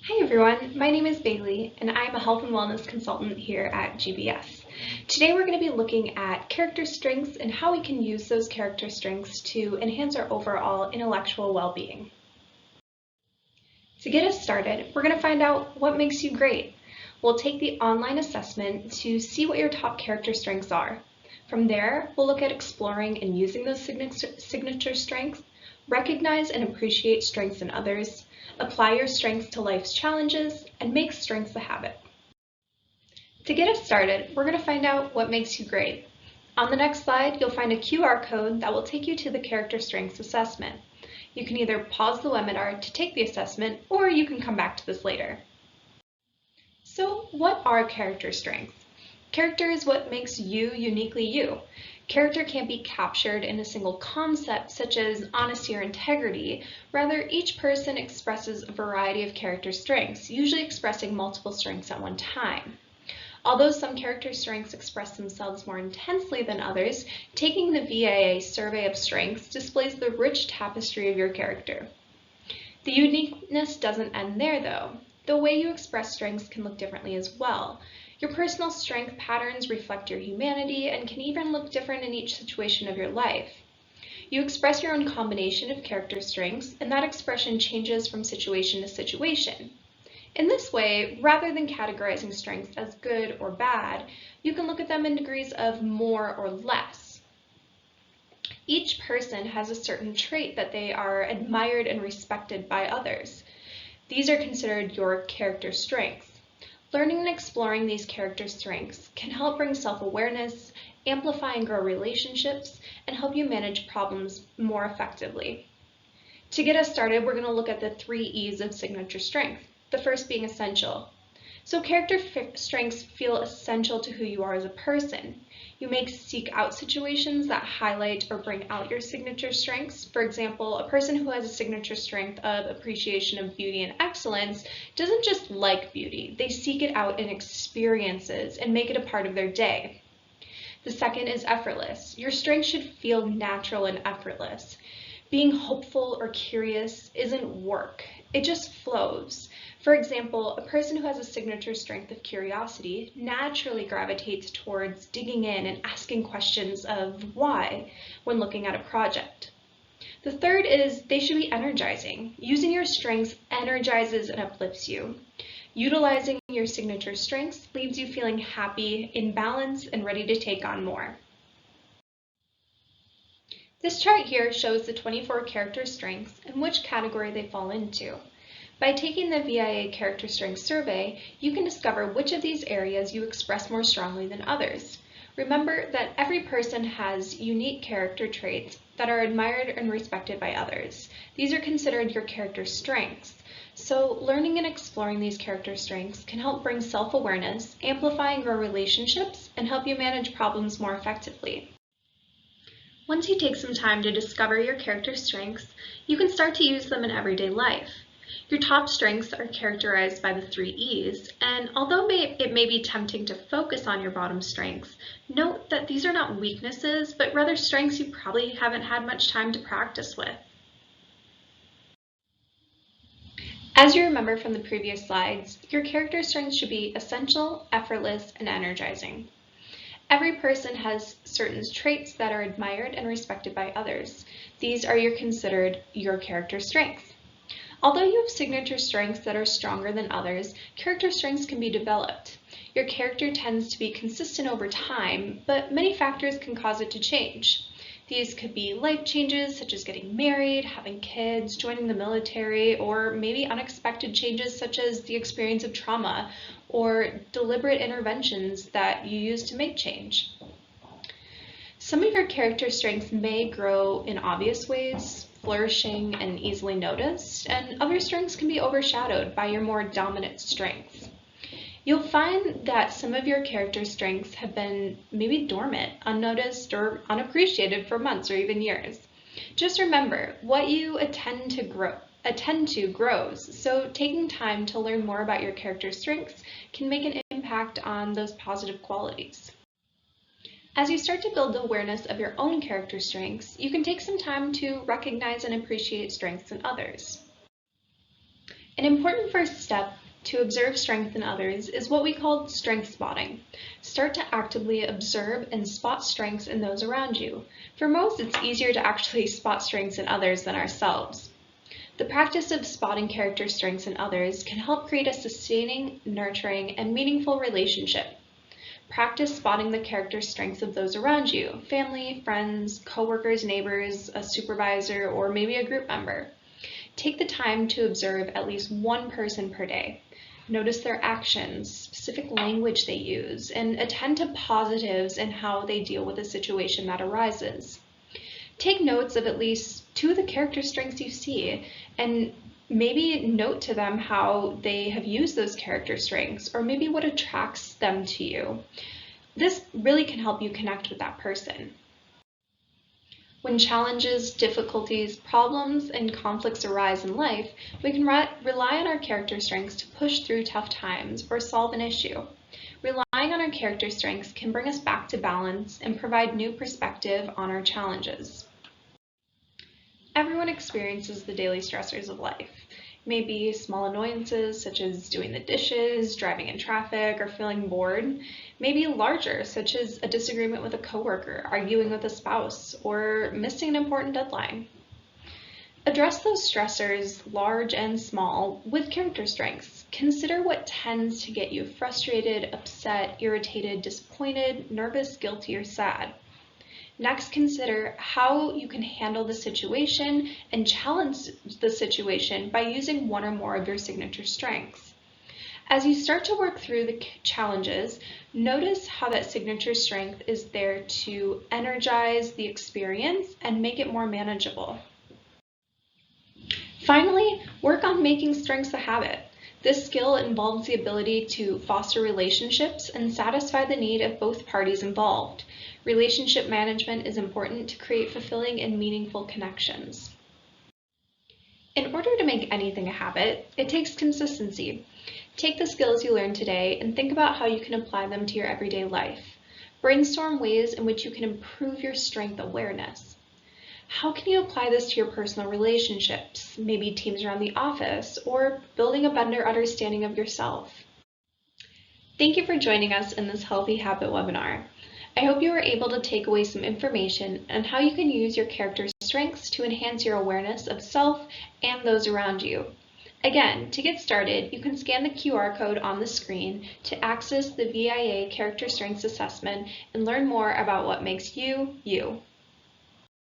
Hi everyone, my name is Bailey and I'm a health and wellness consultant here at GBS. Today we're going to be looking at character strengths and how we can use those character strengths to enhance our overall intellectual well-being. To get us started, we're going to find out what makes you great. We'll take the online assessment to see what your top character strengths are. From there, we'll look at exploring and using those signature strengths, recognize and appreciate strengths in others, apply your strengths to life's challenges, and make strengths a habit. To get us started, we're going to find out what makes you great. On the next slide, you'll find a QR code that will take you to the character strengths assessment. You can either pause the webinar to take the assessment, or you can come back to this later. So, what are character strengths? Character is what makes you uniquely you. Character can't be captured in a single concept such as honesty or integrity. Rather, each person expresses a variety of character strengths, usually expressing multiple strengths at one time. Although some character strengths express themselves more intensely than others, taking the VIA survey of strengths displays the rich tapestry of your character. The uniqueness doesn't end there though. The way you express strengths can look differently as well. Your personal strength patterns reflect your humanity and can even look different in each situation of your life. You express your own combination of character strengths, and that expression changes from situation to situation. In this way, rather than categorizing strengths as good or bad, you can look at them in degrees of more or less. Each person has a certain trait that they are admired and respected by others. These are considered your character strengths. Learning and exploring these character strengths can help bring self-awareness, amplify and grow relationships, and help you manage problems more effectively. To get us started, we're going to look at the 3 E's of signature strength, the first being essential. So character strengths feel essential to who you are as a person. You may seek out situations that highlight or bring out your signature strengths. For example, a person who has a signature strength of appreciation of beauty and excellence doesn't just like beauty, they seek it out in experiences and make it a part of their day. The second is effortless. Your strength should feel natural and effortless. Being hopeful or curious isn't work, it just flows. For example, a person who has a signature strength of curiosity naturally gravitates towards digging in and asking questions of why when looking at a project. The third is they should be energizing. Using your strengths energizes and uplifts you. Utilizing your signature strengths leaves you feeling happy, in balance, and ready to take on more. This chart here shows the 24 character strengths and which category they fall into. By taking the VIA Character Strengths Survey, you can discover which of these areas you express more strongly than others. Remember that every person has unique character traits that are admired and respected by others. These are considered your character strengths. So learning and exploring these character strengths can help bring self-awareness, amplify and grow relationships, and help you manage problems more effectively. Once you take some time to discover your character strengths, you can start to use them in everyday life. Your top strengths are characterized by the 3 E's, and although it may be tempting to focus on your bottom strengths, note that these are not weaknesses, but rather strengths you probably haven't had much time to practice with. As you remember from the previous slides, your character strengths should be essential, effortless, and energizing. Every person has certain traits that are admired and respected by others. These are considered your character strengths. Although you have signature strengths that are stronger than others, character strengths can be developed. Your character tends to be consistent over time, but many factors can cause it to change. These could be life changes such as getting married, having kids, joining the military, or maybe unexpected changes such as the experience of trauma or deliberate interventions that you use to make change. Some of your character strengths may grow in obvious ways, flourishing and easily noticed, and other strengths can be overshadowed by your more dominant strengths. You'll find that some of your character strengths have been maybe dormant, unnoticed, or unappreciated for months or even years. Just remember, what you attend to grows, so taking time to learn more about your character strengths can make an impact on those positive qualities. As you start to build awareness of your own character strengths, you can take some time to recognize and appreciate strengths in others. An important first step to observe strength in others is what we call strength spotting. Start to actively observe and spot strengths in those around you. For most, it's easier to actually spot strengths in others than ourselves. The practice of spotting character strengths in others can help create a sustaining, nurturing, and meaningful relationship. Practice spotting the character strengths of those around you: family, friends, coworkers, neighbors, a supervisor, or maybe a group member. Take the time to observe at least one person per day. Notice their actions, specific language they use, and attend to positives in how they deal with a situation that arises. Take notes of at least 2 of the character strengths you see, and maybe note to them how they have used those character strengths, or maybe what attracts them to you. This really can help you connect with that person. When challenges, difficulties, problems, and conflicts arise in life, we can rely on our character strengths to push through tough times or solve an issue. Relying on our character strengths can bring us back to balance and provide new perspective on our challenges. Everyone experiences the daily stressors of life. Maybe small annoyances such as doing the dishes, driving in traffic, or feeling bored. Maybe larger, such as a disagreement with a coworker, arguing with a spouse, or missing an important deadline. Address those stressors, large and small, with character strengths. Consider what tends to get you frustrated, upset, irritated, disappointed, nervous, guilty, or sad. Next, consider how you can handle the situation and challenge the situation by using one or more of your signature strengths. As you start to work through the challenges, notice how that signature strength is there to energize the experience and make it more manageable. Finally, work on making strengths a habit. This skill involves the ability to foster relationships and satisfy the need of both parties involved. Relationship management is important to create fulfilling and meaningful connections. In order to make anything a habit, it takes consistency. Take the skills you learned today and think about how you can apply them to your everyday life. Brainstorm ways in which you can improve your strength awareness. How can you apply this to your personal relationships, maybe teams around the office, or building a better understanding of yourself? Thank you for joining us in this Healthy Habit webinar. I hope you were able to take away some information on how you can use your character strengths to enhance your awareness of self and those around you. Again, to get started, you can scan the QR code on the screen to access the VIA Character Strengths Assessment and learn more about what makes you, you.